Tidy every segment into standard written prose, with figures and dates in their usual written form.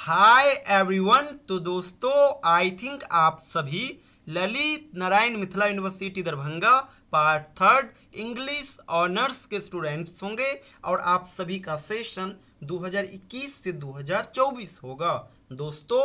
Hi everyone. तो दोस्तों I think आप सभी Lalit Narayan Mithila university Darbhanga part third English honours के स्टूडेंट्स होंगे और आप सभी का सेशन 2021 से 2024 होगा। दोस्तों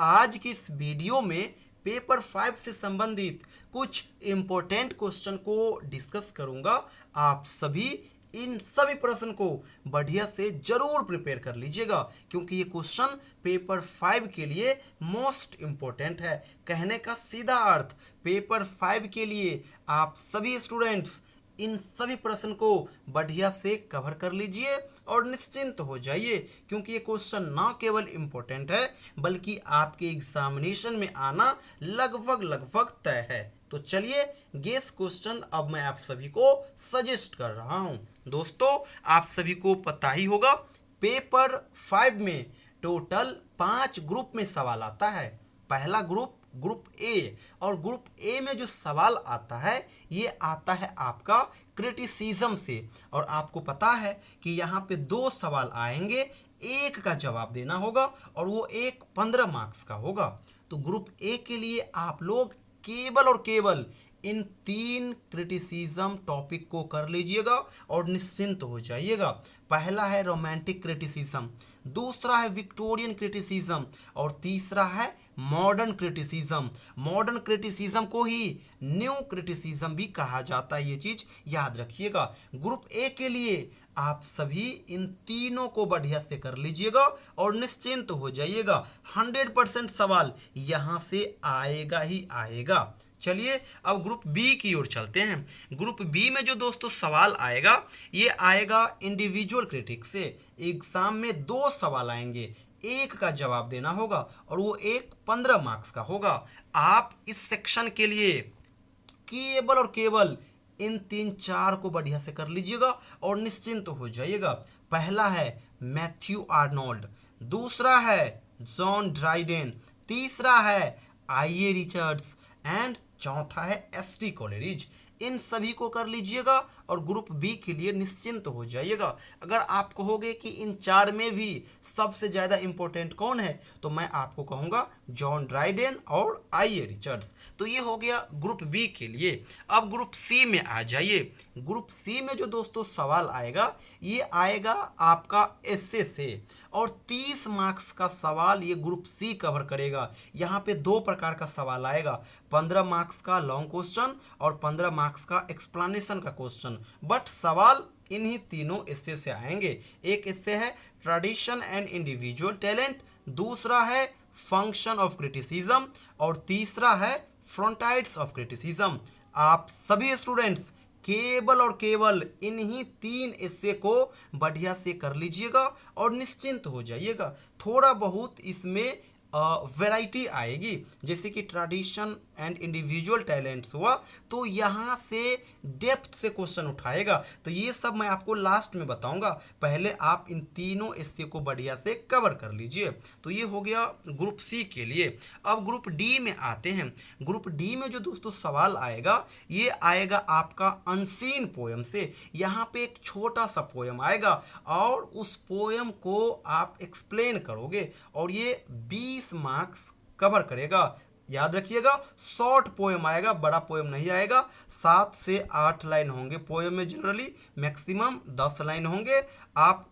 आज की इस वीडियो में पेपर 5 से संबंधित कुछ इम्पोर्टेंट क्वेश्चन को डिस्कस करूंगा। आप सभी इन सभी प्रश्न को बढ़िया से जरूर प्रिपेयर कर लीजिएगा क्योंकि ये क्वेश्चन पेपर 5 के लिए मोस्ट इम्पोर्टेंट है। कहने का सीधा अर्थ पेपर 5 के लिए आप सभी स्टूडेंट्स इन सभी प्रश्न को बढ़िया से कवर कर लीजिए और निश्चिंत हो जाइए क्योंकि ये क्वेश्चन ना केवल इम्पोर्टेंट है बल्कि आपके एग्जामिनेशन में आना लगभग तय है। तो चलिए गेस क्वेश्चन अब मैं आप सभी को सजेस्ट कर रहा हूं। दोस्तों आप सभी को पता ही होगा पेपर 5 में टोटल 5 ग्रुप में सवाल आता है। पहला ग्रुप ए, और ग्रुप ए में जो सवाल आता है ये आता है आपका क्रिटिसिज्म से। और आपको पता है कि यहाँ पे 2 सवाल आएंगे, एक का जवाब देना होगा और वो एक 15 मार्क्स का होगा। तो ग्रुप ए के लिए आप लोग केवल और केवल इन 3 क्रिटिसिज्म टॉपिक को कर लीजिएगा और निश्चिंत हो जाइएगा। पहला है रोमांटिक क्रिटिसिज्म, दूसरा है विक्टोरियन क्रिटिसिज्म और तीसरा है मॉडर्न क्रिटिसिज्म। मॉडर्न क्रिटिसिज्म को ही न्यू क्रिटिसिज्म भी कहा जाता है, ये चीज़ याद रखिएगा। ग्रुप ए के लिए आप सभी इन तीनों को बढ़िया से कर लीजिएगा और निश्चिंत हो जाइएगा। 100% सवाल यहाँ से आएगा ही आएगा। चलिए अब ग्रुप बी की ओर चलते हैं। ग्रुप बी में जो दोस्तों सवाल आएगा ये आएगा इंडिविजुअल क्रिटिक्स से। एग्जाम में 2 सवाल आएंगे, एक का जवाब देना होगा और वो एक 15 मार्क्स का होगा। आप इस सेक्शन के लिए केवल और केवल इन 3-4 को बढ़िया से कर लीजिएगा और निश्चिंत हो जाइएगा। पहला है मैथ्यू आर्नोल्ड, दूसरा है जॉन ड्राइडेन, तीसरा है आई ए रिचर्ड्स एंड चौथा है एस.टी. कॉलेरिज। इन सभी को कर लीजिएगा और ग्रुप बी के लिए निश्चिंत हो जाइएगा। अगर आप कहोगे कि इन 4 में भी सबसे ज़्यादा इंपॉर्टेंट कौन है तो मैं आपको कहूँगा जॉन ड्राइडेन और आई ए रिचर्ड्स। तो ये हो गया ग्रुप बी के लिए। अब ग्रुप सी में आ जाइए। ग्रुप सी में जो दोस्तों सवाल आएगा ये आएगा आपका एसए से और 30 मार्क्स का सवाल ये ग्रुप सी कवर करेगा। यहाँ पे 2 प्रकार का सवाल आएगा, 15 मार्क्स का लॉन्ग क्वेश्चन और 15 मार्क्स का एक्सप्लेनेशन का क्वेश्चन। बट सवाल इन्हीं तीनों एस्से से आएंगे। एक एस्से है ट्रेडिशन एंड इंडिविजुअल टैलेंट, दूसरा है फंक्शन ऑफ क्रिटिसिज्म और तीसरा है फ्रंटाइड्स ऑफ क्रिटिसिज्म। आप सभी स्टूडेंट्स केवल और केवल इन्हीं 3 एस्से को बढ़िया से कर लीजिएगा और निश्चिंत हो जाइएगा। थोड़ा बहुत इसमें वैरायटी आएगी, जैसे कि ट्रेडिशन एंड इंडिविजुअल टैलेंट्स हुआ तो यहाँ से डेप्थ से क्वेश्चन उठाएगा। तो ये सब मैं आपको लास्ट में बताऊंगा, पहले आप इन तीनों एस्से को बढ़िया से कवर कर लीजिए। तो ये हो गया ग्रुप सी के लिए। अब ग्रुप डी में आते हैं। ग्रुप डी में जो दोस्तों सवाल आएगा ये आएगा आपका अनसीन पोएम से। यहाँ पे एक छोटा सा पोएम आएगा और उस पोएम को आप एक्सप्लेन करोगे और ये 20 मार्क्स कवर करेगा। याद रखिएगा शॉर्ट पोएम आएगा, बड़ा पोएम नहीं आएगा। 7 से 8 लाइन होंगे पोएम में, जनरली मैक्सिमम 10 लाइन होंगे। आप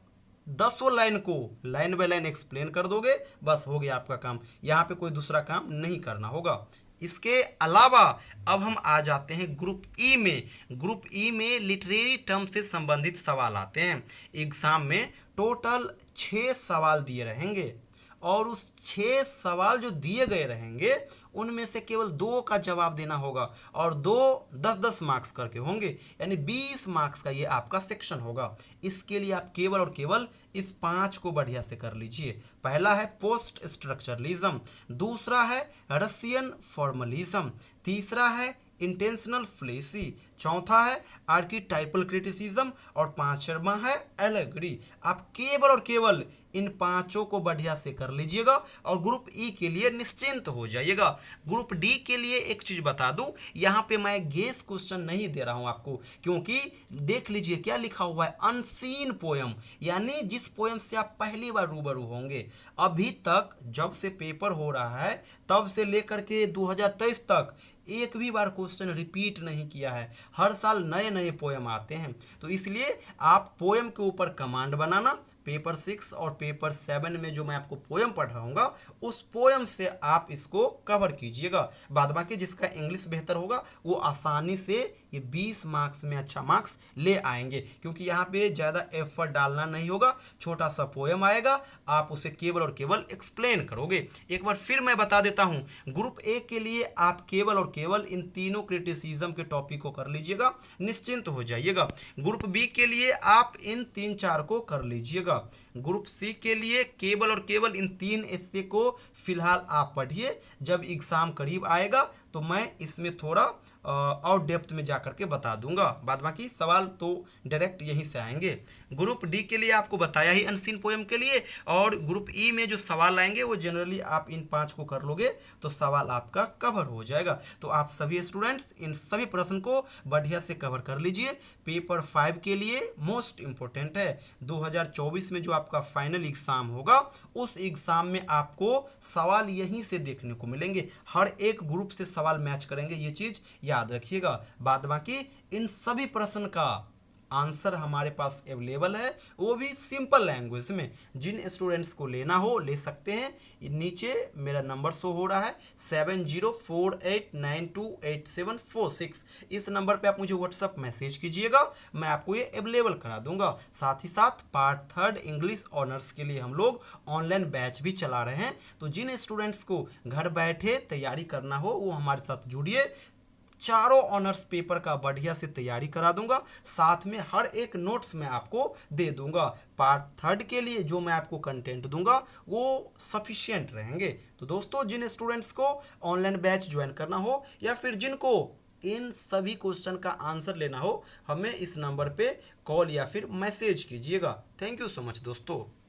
10 लाइन को लाइन बाय लाइन एक्सप्लेन कर दोगे, बस हो गया आपका काम। यहाँ पे कोई दूसरा काम नहीं करना होगा। इसके अलावा अब हम आ जाते हैं ग्रुप ई में। ग्रुप ई में लिटरेरी टर्म से संबंधित सवाल आते हैं। एग्जाम में टोटल 6 सवाल दिए रहेंगे और उस 6 सवाल जो दिए गए रहेंगे उनमें से केवल 2 का जवाब देना होगा और 2 10-10 मार्क्स करके होंगे, यानी 20 मार्क्स का ये आपका सेक्शन होगा। इसके लिए आप केवल और केवल इस 5 को बढ़िया से कर लीजिए। पहला है पोस्ट स्ट्रक्चरलिज्म, दूसरा है रशियन फॉर्मलिज्म, तीसरा है इंटेंशनल फ्लेसी, चौथा है आर्किटाइपल क्रिटिसिज्म और 5वां है एलेगरी। आप केवल और केवल इन पांचों को बढ़िया से कर लीजिएगा और ग्रुप ई के लिए निश्चिंत हो जाइएगा। ग्रुप डी के लिए एक चीज बता दूं, यहाँ पे मैं गेस क्वेश्चन नहीं दे रहा हूं आपको, क्योंकि देख लीजिए क्या लिखा हुआ है, अनसीन पोयम, यानी जिस पोयम से आप पहली बार रूबरू होंगे। अभी तक जब से पेपर हो रहा है तब से लेकर के 2023 तक एक भी बार क्वेश्चन रिपीट नहीं किया है, हर साल नए नए पोयम आते हैं। तो इसलिए आप पोयम के ऊपर कमांड बनाना, पेपर 6 और पेपर 7 में जो मैं आपको पोयम पढ़ाऊंगा उस पोयम से आप इसको कवर कीजिएगा। बाद बाकी जिसका इंग्लिश बेहतर होगा वो आसानी से ये 20 मार्क्स में अच्छा मार्क्स ले आएंगे, क्योंकि यहाँ पे ज़्यादा एफर्ट डालना नहीं होगा, छोटा सा पोयम आएगा, आप उसे केवल और केवल एक्सप्लेन करोगे। एक बार फिर मैं बता देता हूँ, ग्रुप ए के लिए आप केवल और केवल इन तीनों क्रिटिसिज्म के टॉपिक को कर लीजिएगा, निश्चिंत हो जाइएगा। ग्रुप बी के लिए आप इन 3-4 को कर लीजिएगा। ग्रुप सी के लिए केवल और केवल इन 3 एस्से को फिलहाल आप पढ़िए, जब एग्जाम करीब आएगा तो मैं इसमें थोड़ा और डेप्थ में जा करके बता दूंगा। बाद बाकी सवाल तो डायरेक्ट यहीं से आएंगे। ग्रुप डी के लिए आपको बताया ही अनसीन पोएम के लिए, और ग्रुप ई में जो सवाल आएंगे वो जनरली आप इन 5 को कर लोगे तो सवाल आपका कवर हो जाएगा। तो आप सभी स्टूडेंट्स इन सभी प्रश्न को बढ़िया से कवर कर लीजिए। पेपर 5 के लिए मोस्ट इंपॉर्टेंट है, 2024 में जो आपका फाइनल एग्जाम होगा उस एग्जाम में आपको सवाल यहीं से देखने को मिलेंगे, हर एक ग्रुप से सवाल मैच करेंगे, ये चीज याद रखिएगा। बाद बाकी इन सभी प्रश्न का आंसर हमारे पास अवेलेबल है, वो भी सिंपल लैंग्वेज में। जिन स्टूडेंट्स को लेना हो ले सकते हैं, नीचे मेरा नंबर शो हो रहा है 7048928746। इस नंबर पे आप मुझे व्हाट्सअप मैसेज कीजिएगा, मैं आपको ये अवेलेबल करा दूंगा। साथ ही साथ पार्ट 3 इंग्लिश ऑनर्स के लिए हम लोग ऑनलाइन बैच भी चला रहे हैं, तो जिन स्टूडेंट्स को घर बैठे तैयारी करना हो वो हमारे साथ जुड़िए। चारों ऑनर्स पेपर का बढ़िया से तैयारी करा दूंगा, साथ में हर एक नोट्स मैं आपको दे दूंगा। पार्ट 3 के लिए जो मैं आपको कंटेंट दूंगा वो सफिशिएंट रहेंगे। तो दोस्तों, जिन स्टूडेंट्स को ऑनलाइन बैच ज्वाइन करना हो या फिर जिनको इन सभी क्वेश्चन का आंसर लेना हो, हमें इस नंबर पे कॉल या फिर मैसेज कीजिएगा। थैंक यू सो मच दोस्तों।